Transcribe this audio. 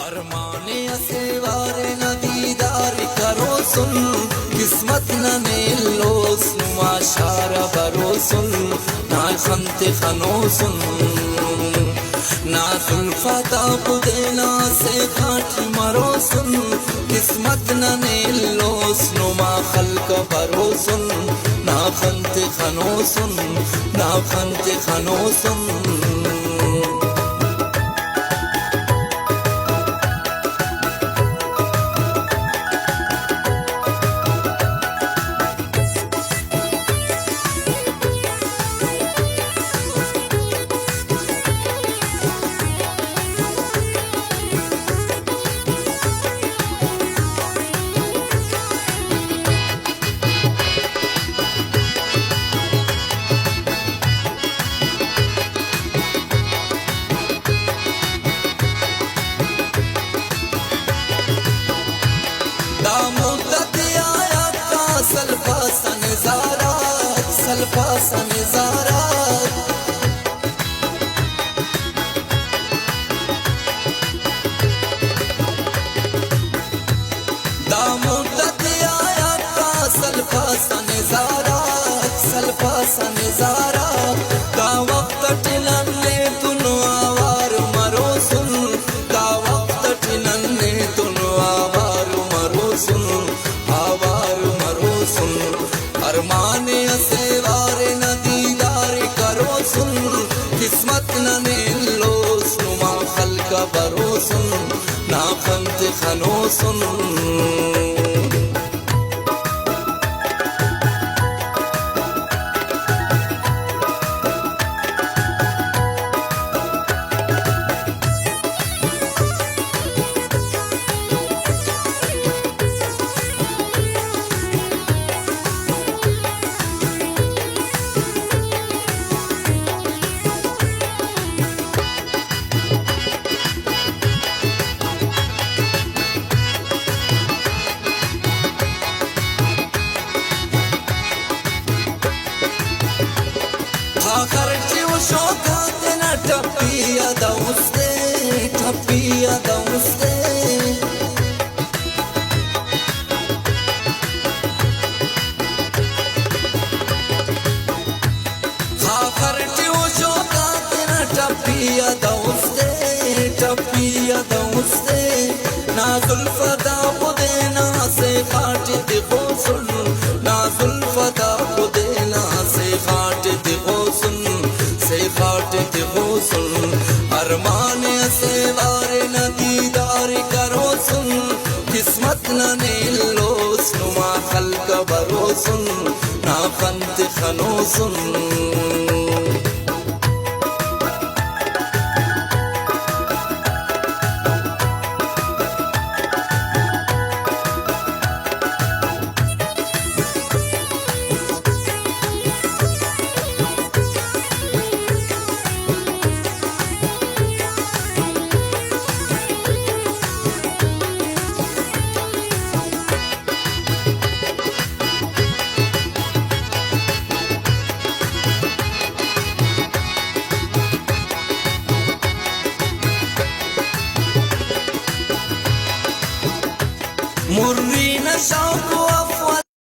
अरमाने असेवारे न दीदार करो सुन, किस्मत न नेलोस नुमा शारा बरो सुन, ना खंते खनो सुन, ना जुल्फा ताप देना से खाटी मरो सुन, किस्मत न नेलोस नुमा खल्क बरो सुन, ना खंते खनो सुन, ना खंते खनो सुन। सल्फा नजारा दामुद्दत आया का सल्फा नजारा, सल्फा नजारा का वक्त टिलने तुनु आवार मरो सुन, का वक्त टिलने तुनु आवार मरो सुन, आवार मरो सुन। अरमाने असेवारे न दीदार करो सुन, किस्मत न नेलोस नुमा खल्क बरो सुन, ना खंत खनो सुन। खर्ची वो शौकात न टपिया दौस्ते, टपिया दौस्ते खर्ची वो शौकात न टपिया दौस्ते, टपिया दौस्ते ना जुल्फा दाब देना से खाट दिखो सुन, ना जुल्फा दाब देना से खाट दिखो सुन, से खाट दिखो सुन। अरमाने असेवारे न दीदार करो सुन, किस्मत न नेलोस नुमा खल्क बरो सुन, ना खंत खनो सुन।